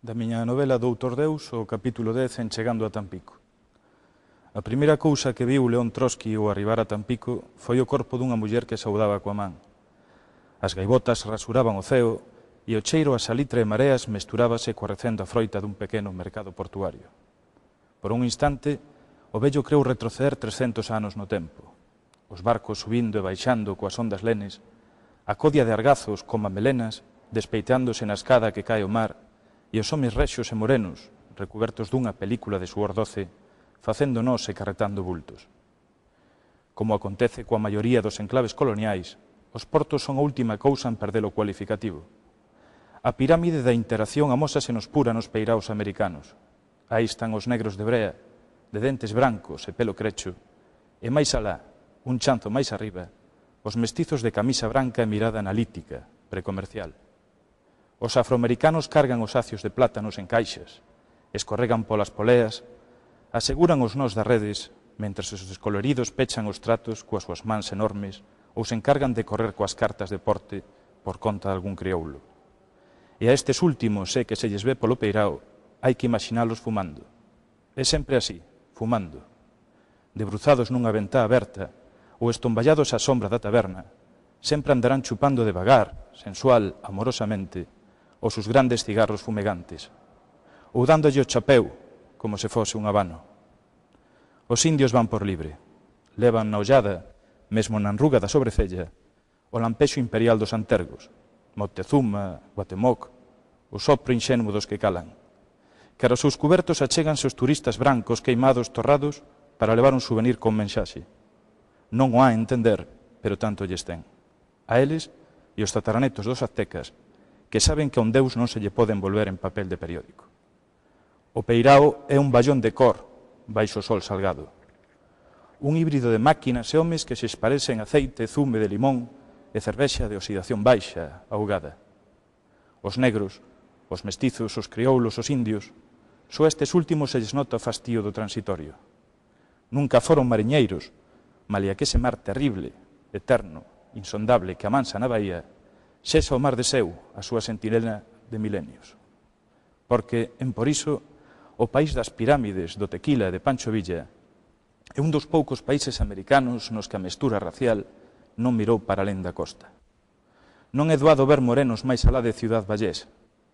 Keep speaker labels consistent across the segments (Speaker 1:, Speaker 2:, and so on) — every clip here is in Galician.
Speaker 1: Da miña novela Doutor Deus, o capítulo 10 en Chegando a Tampico. A primeira cousa que viu León Trotsky ao arribar a Tampico foi o corpo dunha muller que saudaba coa man. As gaivotas rasuraban o ceo e o cheiro a salitre e mareas mesturábase coa recenda froita dun pequeno mercado portuario. Por un instante, o vello creu retroceder 300 anos no tempo. Os barcos subindo e baixando coas ondas lenes, a codia de argazos como melenas despeitándose na escada que cae ao mar, e os homes rexos e morenos, recubertos dunha película de suor doce, facendo nós e carretando bultos. Como acontece coa maioría dos enclaves coloniais, os portos son a última cousa en perder o cualificativo. A pirámide da interacción amósase nos pura nos peiraos americanos. Aí están os negros de brea, de dentes brancos e pelo crecho, e máis alá, un chanzo máis arriba, os mestizos de camisa branca e mirada analítica, precomercial. Os afroamericanos cargan os acios de plátanos en caixas, escorregan polas poleas, aseguran os nós das redes, mentres os descoloridos pechan os tratos coas súas mans enormes ou se encargan de correr coas cartas de porte por conta de algún crioulo. E a estes últimos, que se lles ve polo peirao, hai que imaxinalos fumando. É sempre así, fumando. Debruzados nunha ventá aberta ou estomballados á sombra da taberna, sempre andarán chupando devagar, sensual, amorosamente, os seus grandes cigarros fumegantes, ou dándolle o chapeu, como se fose un habano. Os indios van por libre, levan na ollada, mesmo na enruga da sobrecella, o lampexo imperial dos antergos, Moctezuma, Guatemoc, o sopro inxenuo dos que calan. Cara aos seus cubertos achéganse os turistas brancos queimados torrados para levar un souvenir con mensaxe. Non o há a entender, pero tanto lles ten. A eles e os tataranetos dos aztecas, que saben que a un deus non se lle pode envolver en papel de periódico. O peirao é un ballón de cor baixo o sol salgado. Un híbrido de máquinas e homes que se esparecen aceite, zume de limón e cervexa de oxidación baixa, ahogada. Os negros, os mestizos, os crioulos, os indios, só estes últimos se lles nota o fastío do transitorio. Nunca foron mariñeiros, malia que ese mar terrible, eterno, insondable que amansa na baía, sexa o mar de seu, a súa sentinela de milenios. Porque, en por iso, o país das pirámides, do tequila e de Pancho Villa é un dos poucos países americanos nos que a mestura racial non mirou para alén da costa. Non é doado ver morenos máis alá de Ciudad Vallés,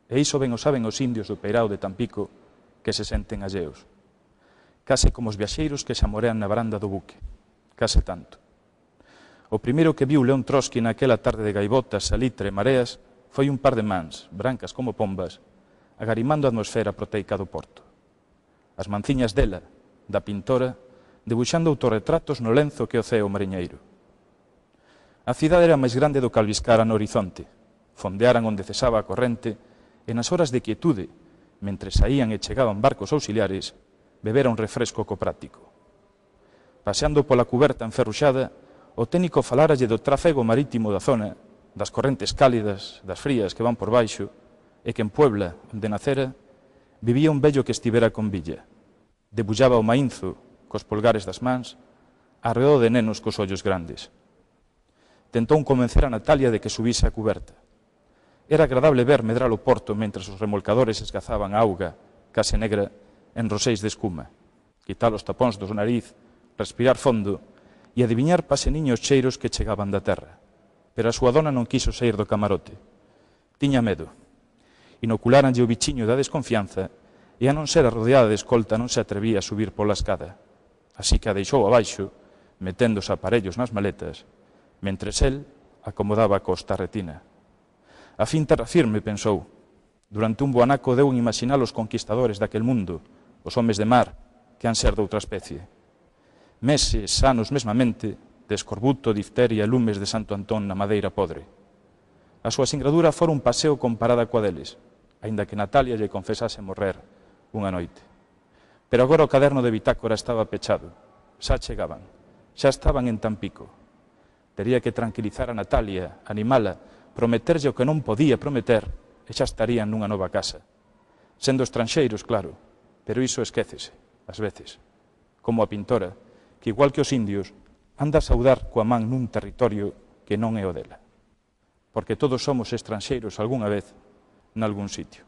Speaker 1: e iso ben o saben os indios do peirao de Tampico que se senten alleos. Case como os viaxeiros que se amorean na varanda do buque, case tanto. O primeiro que viu León Trotsky naquela tarde de gaivotas, salitre e mareas foi un par de mans, brancas como pombas, agarimando a atmosfera proteica do porto. As manciñas dela, da pintora, debuxando autorretratos no lenzo que o ceo mariñeiro. A cidade era máis grande do que albiscara no horizonte, fondearan onde cesaba a corrente, e nas horas de quietude, mentre saían e chegaban barcos auxiliares, bebera un refresco coprático. Paseando pola cuberta enferruxada, o técnico faláralle do tráfego marítimo da zona, das correntes cálidas, das frías que van por baixo, e que en Puebla, onde nacera, vivía un vello que estivera con Villa. Debullaba o mainzo, cos polgares das mans, arredor de nenos cos ollos grandes. Tentou convencer a Natalia de que subise a cuberta. Era agradable ver medrar o porto mentre os remolcadores esgazaban a auga, case negra, en roseis de escuma, quitar os tapóns do nariz, respirar fondo e adiviñar paseniños cheiros que chegaban da terra. Pero a súa dona non quiso sair do camarote. Tiña medo. Inoculáranlle o bichiño da desconfianza e a non ser rodeada de escolta non se atrevía a subir pola escada. Así que a deixou abaixo, metendo os aparellos nas maletas, mentres el acomodaba a costa retina. A fin terra firme, pensou. Durante un boanaco deu en imaginar os conquistadores daquel mundo, os homes de mar, que han ser doutra especie. Meses, anos mesmamente, de escorbuto, difteria e lumes de Santo Antón na madeira podre. A súa singradura fora un paseo comparada coa deles, aínda que Natalia lle confesase morrer unha noite. Pero agora o caderno de bitácora estaba pechado. Xa chegaban, xa estaban en Tampico. Tería que tranquilizar a Natalia, animala, prometerlle o que non podía prometer, e xa estarían nunha nova casa. Sendo estranxeiros, claro, pero iso esquécese, ás veces. Como a pintora, que igual que os indios, anda a saudar coa man nun territorio que non é o dela. Porque todos somos estranxeiros algunha vez nalgún sitio.